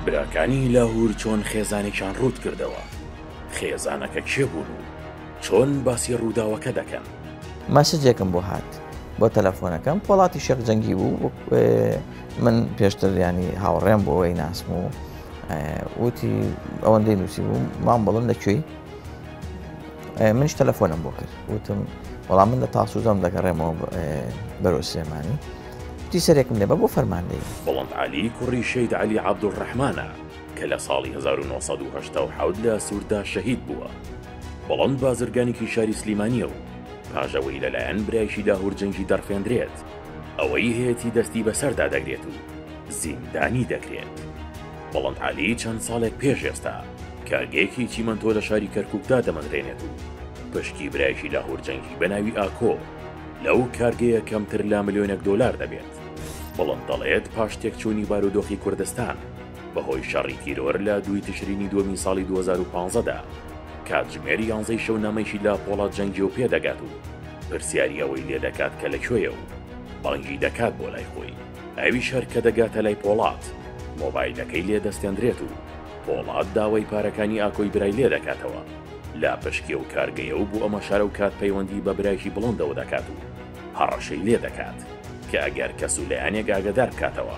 براکانی لاهور چۆن خێزانێکیان ڕوود کردەوە. خێزانەکە کێ بوون و چۆن باسی ڕووداوەکە دەکەن؟ مەسەجێکم بۆ هات بۆ تەلەفۆنەکەم وڵاتی شێخ جەنگی بوو. من پێشتر ینی هاوڕێم بۆ ئەوەی ناسم و وتی ئەوەندەی نووسی بوو مام بڵم لەکوێی منش تەلەفۆنم بۆ کرد وتم وەڵام من لە تاسووزەم دەگەڕێمەوە بەرەو سلێمانی وتی سەرێکم لێ بە بۆ فەرماندەی. بەڵند عەلی کوڕی شەید عەلی عەبدوڕەحمانە کە لە ساڵی 1970 لە سووردا شەهید بووە. بەڵند بازرگانێکی شاری سلیمانیە و پاژەوەی لەلایەن برایشی لاهور جەنگی دەرفێنرێت. ئەوەی هەیەتی دەستی بەسەردا دەگرێت و زیندانی دەکرێت. بەڵند عەلی چەند ساڵێک پێش ئێستا کارگەیەکی چیمەنتۆ لە شاری کەرکووکدا دەمەندرێنێت و پشکی برایشی لاهور جەنگی بەناوی ئاکۆ لەو کارگەیە کەمتر لە ملیۆنێک دۆلار دەبێت. بەڵند دەڵێت پاش تێکچوونی بارودۆخی کوردستان بەهۆی شەڕی تیرۆر لە 2 تشرینی دووەمی ساڵی 2015دا کاتژمێری 11 شەو نامەیشی لە پۆڵات جەنگی و پێدەگات و پرسیاری ئەوەی لێ دەکات کە لەکوێیە و بانگی دەکات بۆ لای خۆی. ئەویش هەر کە دەگاتە لای پۆڵات مۆبایلەکەی لێ دەستێنرێت و پۆڵات داوای پارەکانی ئاکۆی برای لێ دەکاتەوە. لا پشکی و کارگەیە و بۆ ئەمە شارە و کات پەیوەندی بە برایشی بڵندەوە دەکات و هەڕەشەی لێ دەکات کە ئەگەر کەس و لایەنێک ئاگادار بکاتەوە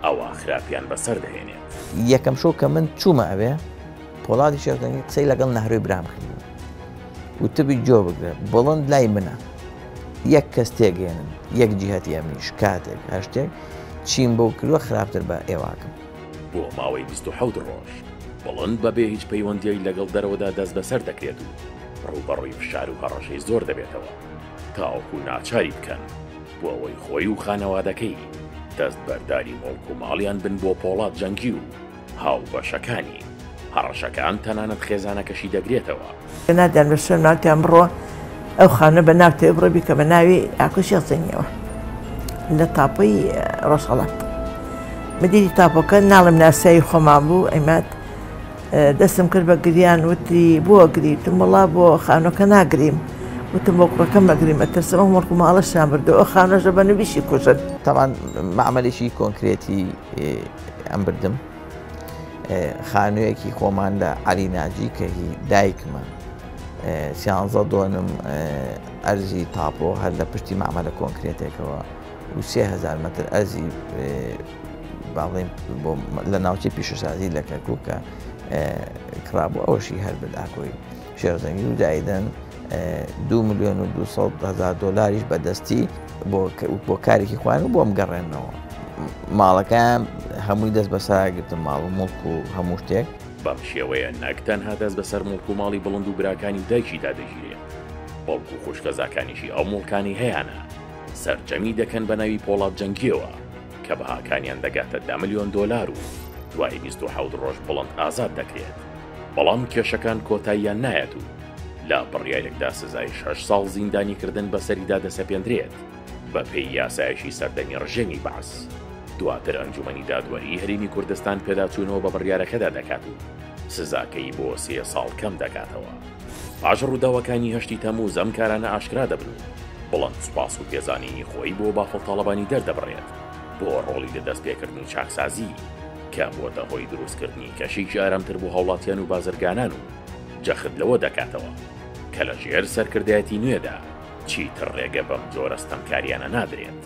ئەوە خراپیان بەسەر دەهێنێت. یەکەم شەو کە من چوومە ئەوێ پۆڵاتی شێخ جەنگی قسەی لەگەڵ نەهروی برام کردبوو وتبی جۆ بگرە بڵند لای منە یەک کەس تێگەێنن یەک جیهەتی ئەمنیش کاتێک هەشتێک چیم بۆ کردووە خراپتر بە ئێواکەم. بۆ ماوەی 27 ڕۆژ بڵند بەبێ هیچ پەیوەندیەی لەگەڵ دەرەوەدا دەست بەسەر دەکرێت و ڕوبەڕووی فشار و هەڕەشەی زۆر دەبێتەوە تاوەکو ناچاری بکەن بۆ ئەوەی خۆی و خانەوادەکەی دەست بەرداری مڵک و ماڵیان بن بۆ پۆڵات جەنگی و هاو بەشەکانی. هەڕەشەکان تەنانەت خێزانەکەشی دەگرێتەوە. نادیان بە سەرناوتیان بڕۆ ئەو خانە بە ناو تێ بڕۆبی کە بە ناوی ئاکۆ شێخ جەنگیەوە لە تاپۆی ڕۆژهەڵات. مدیری تاپۆکە ناڵم ناسایی خۆمان بوو ئەیمات دەستم کرد بە گریان وتی بۆ گری وتم وەڵا بۆ خانۆکە ناگریم وتم بۆ کوڕەکەم مەگریم ئەتەسەمە مڵک و ماڵەشیان بردو ئەو خانەژە بە نویشی کوژن. تاوان معمەلێکی کۆنکرێتی ئەم بردم خانوویەکی خۆمان لە عەلی ناجی کە هی دایکمە 13 دۆنم ئەرزی تاپۆ هەر لە پشتی معمەلە کۆنکرێتێکەوە و 3000 مەتر ئەرزی باڵێن لە ناوچەی پیشەسازی لە کەرکووکە کرابوو ئەوەشی هەر بەداکۆی شێخ جەنگی و دایدەن 2,200,000 دۆلاریش بەدەستی بۆ کارێکی خوان و بۆم گەڕێنەوە. ماڵەکەیان هەمووی دەست بەسەرگرتم ماڵ و مڵک و هەموو شتێک. بەم شێوەیە نەک تەنها دەست بەسەر مڵک و ماڵی بڵند و براکانی دایکیدا دەگیرێت بەڵکو خوشکەزاکانیشی ئەو مڵکانی هەیەە سەرجەمی دەکەن بە ناوی پۆڵات جەنگیەوە کە بەهاکانیان دەگاتە 10 ملیۆن دۆلار و دوای 27 ڕۆژ بڵند ئازاد دەکرێت. بەڵام کێشەکان کۆتاییان نایەت و لا بڕیارێکدا سزای 6 ساڵ زیندانیکردن بەسەریدا دەسەپێنرێت بە پێی یاسایەکی سەردەمی ڕژێمی بەعس. دواتر ئەنجومەنی دادوەری هەرێمی کوردستان پێداچوونەوە بە بڕیارەکەدا دەکات و سزاکەی بۆ 3 ساڵ کەم دەکاتەوە. پاش ڕووداوەکانی 8 تەمووز ئەم کارانە ئاشکرا دەبن و بڵند سوپاس و پێزانینی خۆی بۆ بافڵ تاڵەبانی دەردەبڕێت بۆ ڕۆڵی لە دەستپێکردنی چاکسازی کە بۆتە هۆی دروستکردنی کەشێکی ئارامتر بۆ هاوڵاتیان و بازرگانان و جەخت لەوە دەکاتەوە کە لە ژێر سەرکردایەتی نوێدا چیتر ڕێگە بەم جۆرە ستەمکاریانە نادرێت.